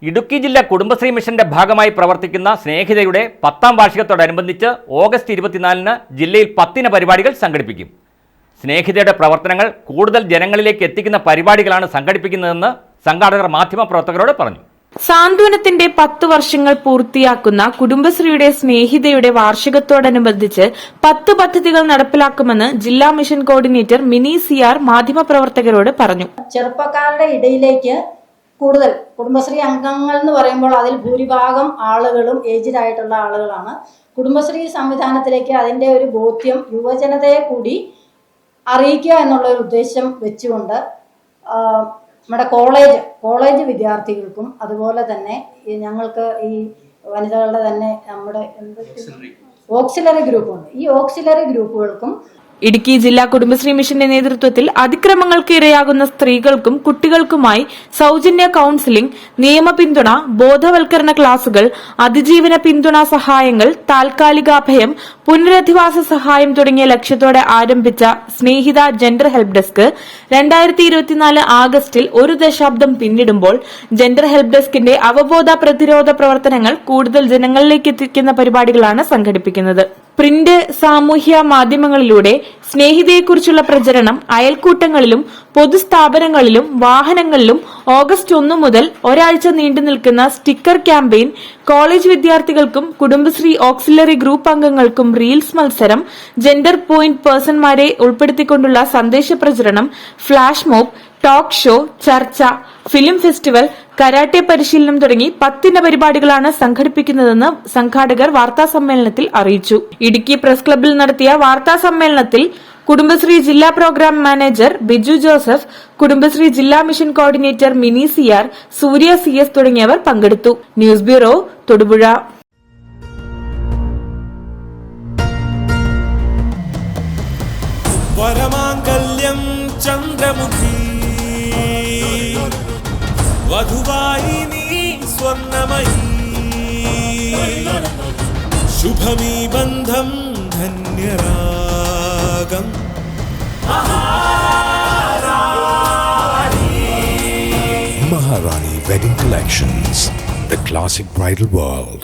ഇടുക്കി ജില്ലാ കുടുംബശ്രീ മിഷന്റെ ഭാഗമായി പ്രവർത്തിക്കുന്ന സ്നേഹിതയുടെ 10ാം വാർഷികത്തോടനുബന്ധിച്ച് ഓഗസ്റ്റ് 24-ന് ജില്ലയിൽ 10 പരിപാടികൾ സംഘടിപ്പിക്കും. സ്നേഹിതയുടെ പ്രവർത്തനങ്ങൾ കൂടുതൽ ജനങ്ങളിലേക്ക് എത്തിക്കുന്ന പരിപാടികളാണ് സംഘടിപ്പിക്കുന്നതെന്ന് സംഘാടകർ മാധ്യമപ്രവർത്തകരോട് പറഞ്ഞു. സാന്ത്വനത്തിന്റെ 10 വർഷങ്ങൾ പൂർത്തിയാക്കുന്ന കുടുംബശ്രീയുടെ സ്നേഹിതയുടെ വാർഷികത്തോടനുബന്ധിച്ച് 10 പദ്ധതികൾ നടപ്പിലാക്കുമെന്ന് ജില്ലാ മിഷൻ കോർഡിനേറ്റർ മിനി സിആർ മാധ്യമപ്രവർത്തകരോട് പറഞ്ഞു. ചെറുപ്പക്കാരുടെ ഇടയിലേക്ക് കൂടുതൽ കുടുംബശ്രീ അംഗങ്ങൾ എന്ന് പറയുമ്പോൾ അതിൽ ഭൂരിഭാഗം ആളുകളും ഏജ്ഡ് ആയിട്ടുള്ള ആളുകളാണ്. കുടുംബശ്രീ സംവിധാനത്തിലേക്ക് അതിൻ്റെ ഒരു ബോധ്യം യുവജനതയെ കൂടി അറിയിക്കുക എന്നുള്ള ഒരു ഉദ്ദേശം വെച്ചുകൊണ്ട് നമ്മുടെ കോളേജ് വിദ്യാർത്ഥികൾക്കും അതുപോലെ തന്നെ ഞങ്ങൾക്ക് ഈ വനിതകളുടെ തന്നെ നമ്മുടെ ഓക്സിലറി ഗ്രൂപ്പുണ്ട്. ഈ ഓക്സിലറി ഗ്രൂപ്പുകൾക്കും ഇടുക്കി ജില്ലാ കുടുംബശ്രീ മിഷന്റെ നേതൃത്വത്തിൽ അതിക്രമങ്ങൾക്ക് ഇരയാകുന്ന സ്ത്രീകൾക്കും കുട്ടികൾക്കുമായി സൌജന്യ കൌൺസിലിംഗ്, നിയമ പിന്തുണ, ബോധവൽക്കരണ ക്ലാസുകൾ, അതിജീവന പിന്തുണ സഹായങ്ങൾ, താൽക്കാലികാഭയം, പുനരധിവാസ സഹായം തുടങ്ങിയ ലക്ഷ്യത്തോടെ ആരംഭിച്ച സ്നേഹിത ജെൻഡർ ഹെൽപ്പ് ഡെസ്ക് 2024 ആഗസ്റ്റിൽ 1 ദശാബ്ദം പിന്നിടുമ്പോൾ ജെൻഡർ ഹെൽപ്പ് ഡെസ്കിന്റെ അവബോധ പ്രതിരോധ പ്രവർത്തനങ്ങൾ കൂടുതൽ ജനങ്ങളിലേക്ക് എത്തിക്കുന്ന പരിപാടികളാണ് സംഘടിപ്പിക്കുന്നത്. പ്രിന്റ്, സാമൂഹ്യ മാധ്യമങ്ങളിലൂടെ സ്നേഹിതയെക്കുറിച്ചുള്ള പ്രചരണം അയൽക്കൂട്ടങ്ങളിലും പൊതുസ്ഥാപനങ്ങളിലും വാഹനങ്ങളിലും ഓഗസ്റ്റ് 1 മുതൽ ഒരാഴ്ച നീണ്ടു നിൽക്കുന്ന സ്റ്റിക്കർ ക്യാമ്പയിൻ, കോളേജ് വിദ്യാർത്ഥികൾക്കും കുടുംബശ്രീ ഓക്സിലറി ഗ്രൂപ്പ് അംഗങ്ങൾക്കും റീൽസ് മത്സരം, ജെൻഡർ പോയിന്റ് പേഴ്സൺമാരെ ഉൾപ്പെടുത്തിക്കൊണ്ടുള്ള സന്ദേശ പ്രചരണം, ഫ്ലാഷ് മോബ്, ടോക്ക് ഷോ, ചർച്ച, ഫിലിം ഫെസ്റ്റിവൽ, കരാട്ടെ പരിശീലനം തുടങ്ങി 10 പരിപാടികളാണ് സംഘടിപ്പിക്കുന്നതെന്ന് സംഘാടകർ വാർത്താസമ്മേളനത്തിൽ അറിയിച്ചു. ഇടുക്കി പ്രസ് ക്ലബ്ബിൽ നടത്തിയ വാർത്താസമ്മേളനത്തിൽ കുടുംബശ്രീ ജില്ലാ പ്രോഗ്രാം മാനേജർ ബിജു ജോസഫ്, കുടുംബശ്രീ ജില്ലാ mission coordinator Mini CR, Surya CS തുടങ്ങിയവർ പങ്കെടുത്തു. News bureau, Thodupuzha. ചന്ദ്രമുഖി വധുവായിനി സ്വർണമയി ശുഭമീ ബന്ധം ധന്യരാഗം Maharani Wedding Collections, the classic bridal world.